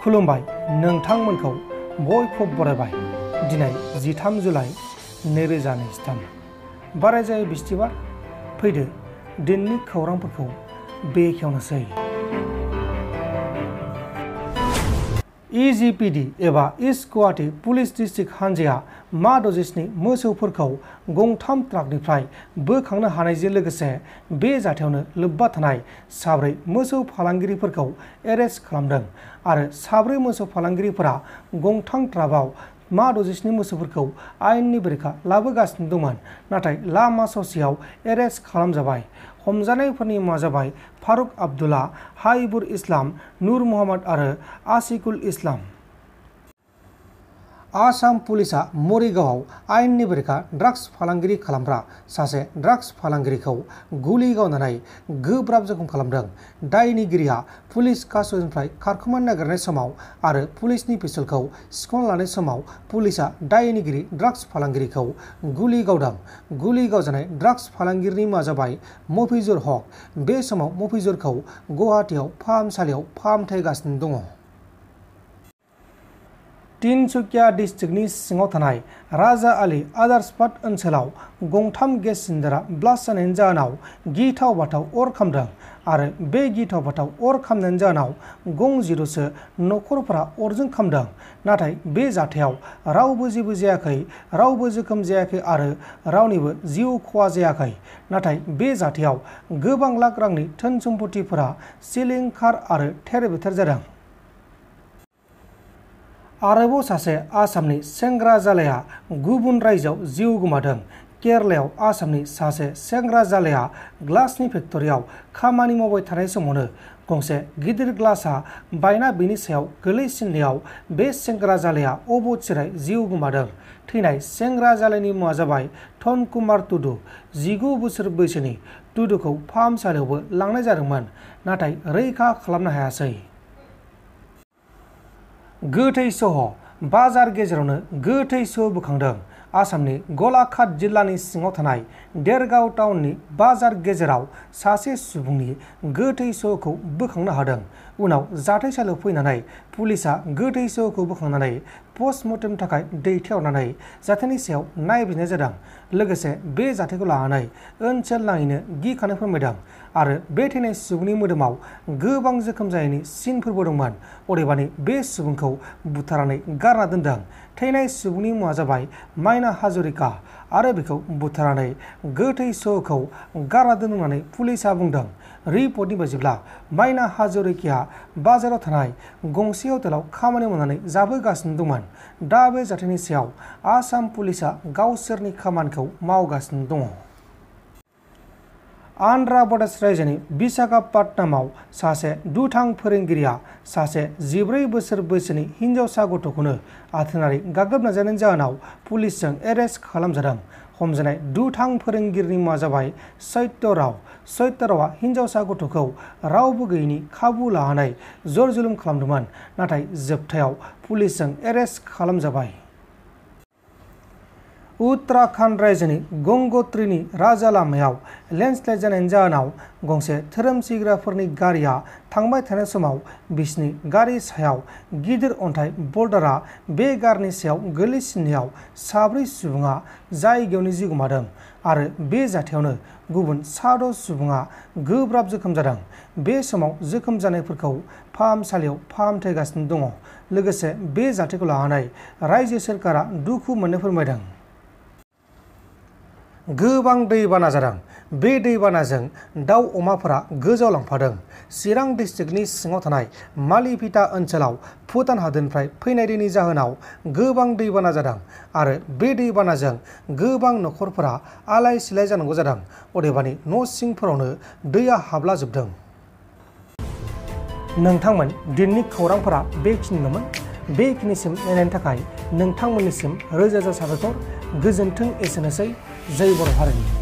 खुलुमबाय नोंथांमोनखौ बयखौ बरायबाय। दिनै 13 जुलाइ 2023 बारायजायै बिस्थिबार। फैदो दिननि खौरांफोरखौ बेखेवनोसै। इजिपिडि एबा इस्ट गुवाहाटी पुलिस डिस्ट्रिक्ट हानजाया मा 67 मोसौफोरखौ गंथाम ट्राकनिफ्राय बोखांनो हानायजों लोगोसे बे जाथायावनो लोब्बा थानाय 4 मोसौ फालांगिरिफोरखौ एरेस्ट खालामदों आरो 4 मोसौ फालांगिरिफोरा गंथाम ट्राकआव मा 67 मोसौफोरखौ आयेननि बेरेखा लाबोगासिनो दंमोन, नाथाय लामा ससेयाव एरेस्ट खालामजाबाय। हमजानायफोरनि मुङा जाबाय फारुक आब्दुल्ला, हाइबुर इस्लाम, नुर मोहम्मद आरो आशिकुल इस्लाम। आसाम पुलिसा मरिगावआव आयेननि बेरेखा ड्राग्स फालांगिरि खालामग्रा सासे ड्राग्स फालांगिरिखौ गुलि गावनानै गोब्राब जखम खालामदों। दायनिगिरिया पुलिस कास्टडिनिफ्राय खारखोमानो नागिरनाय समाव आरो पुलिसनि पिस्तलखौ सिख'ना लानाय समाव पुलिसा दायनिगिरि ड्राग्स फालांगिरिखौ गुलि गावदों। गुलि गावजानाय ड्राग्स फालांगिरिनि मुङा जाबाय मफिजुर हक। बे समाव मफिजुरखौ गुवाहाटीआव फाहामसालियाव फाहामथाय होगासिनो दङ। तिनसुकिया डिस्ट्रिक्टनि सिङाव थानाय राजा आली आदार्सपाट ओनसोलाव गंथाम गेस सिलिन्डारा ब्लास्ट जानायनि जाहोनाव गिथाव बाथाव अर खामदों आरो बे गिथाव बाथाव अर खामनायनि जाहोनाव गं0सो नखरफोरा अरजों खामदों। नाथाय बे जाथायाव रावबो जेबो जायाखै, रावबो जोखोम जायाखै आरो रावनिबो जिउ खहा जायाखै। नाथाय बे जाथायाव गोबां लाख रांनि धोन सम्पथिफोरा सिलिंखार आरो थेर बेथेर जादों। आरोबाव सासे आसामनि सेंग्रा जालाया गुबुन रायजोआव जिउ गोमादों। केरालायाव आसामनि सासे सेंग्रा जालाया ग्लासनि फेक्टरियाव खामानि मावबाय थानाय समावनो गंसे गिदिर ग्लासआ बायना बेनि सायाव गोलैसिननायाव बे सेंग्रा जालाया अबथिरायै जिउ गोमादों। थैनाय सेंग्रा जालायनि मुङा जाबाय धन कुमार टुडु। 19 बोसोर बैसोनि टुडुखौ फाहामसालियावबो लांनाय जादोंमोन, नाथाय रैखा खालामनो हायासै। गोथै सह बाजार गेजेरावनो गोथै सह बोखांदों। आसामनि गलाघाट जिल्लानि सिङाव थानाय देरगाव टाउननि बाजार गेजेराव सासे सुबुंनि गोथै सहखौ बोखांनो हादों। उनाव जाथायसालियाव फैनानै पुलिसा गोथै सहखौ बोखांनानै पस्टमर्टेमनि थाखाय दैथायहरनानै जाथायनि सायाव नायबिजिरनाय जादों। लोगोसे बे जाथायखौ लानानै ओनसोल नाङैनो गिखांनाय फोरमायदों आरो बे थैनाय सुबुंनि मोदोमाव गोबां जोखोम जायैनि सिनफोरबो दंमोन। अदेबानि बे सुबुंखौ बुथारनानै गारना दोनदों। थैनाय सुबुंनि मुङा जाबाय माइना हाजरिका आरो बेखौ बुथारनानै गोथै सहखौ गारना दोनदों होननानै पुलिसा बुंदों। रिपर्टनि बायदिब्ला माइना हाजरिकाया बाजाराव थानाय गंसे हटेलाव खामानि मावनानै जाबोगासिनो दंमोन। दा बे जाथायनि सायाव आसाम पुलिसा गावसोरनि खामानिखौ मावगासिनो दङ। आन्ध्र प्रदेश रायजोनि विशाखापट्टनमाव सासे दुथां फोरोंगिरिया सासे 14 बोसोर बैसोनि हिनजावसा गथ'खौनो आथोनारि गाग्लोब नाजानायनि जाहोनाव पुलिसजों एरेस्ट खालामजादों। हमजानाय दुथां फोरोंगिरिनि मुङा जाबाय सत्यराव। सत्यरावआ हिनजावसा गथ'खौ रावबो गैयैनि खाबु लानानै जर जुलुम खालामदोंमोन, नाथाय जोबथायाव पुलिसजों एरेस्ट खालामजाबाय। उत्तराखन्ड रायजोनि गंगोत्रीनि राजा लामायाव लेन्डस्लाइड जानायनि जाहोनाव गंसे धोरोम सिबिग्राफोरनि गारिया थांबाय थानाय समाव बिसिनि गारि सायाव गिदिर अन्थाइ बल्डारआ बे गारिनि सायाव गोलैसिननायाव 4 सुबुङा जायगायावनो जिउ गोमादों आरो बे जाथायावनो गुबुन 6 सुबुङा गोब्राब जोखोम जादों। बे समाव जोखोम जानायफोरखौ फाहामसालियाव फाहामथाय होगासिनो दङ। लोगोसे बे जाथायखौ लानानै रायजो सोरखारा दुखु मोननाय फोरमायदों। गोबां दैबाना जादों। बे दैबानाजों दाउ अमाफोरा गोजाव लांफादों। चिरां डिस्ट्रिक्टनि सिङाव थानाय मालिभिटा ओनसोलाव भुटान हादोरनिफ्राय फैनाय दैनि जाहोनाव गोबां दैबाना जादों आरो बे दैबानाजों गोबां नखरफोरा आलाय सिलाय जानांगौ जादों। अदेबानि न' सिंफोरावनो दैया हाबलाजोबदों। नोंथांमोन दिननि खौरांफोरा बेखिनिल'मोन। बेखिनिसिम नायनायनि थाखाय नोंथांमोननिसिम रोजा रोजा साबायखर। गोजोन्थों। एसेनोसै। जय बर' हारिनि।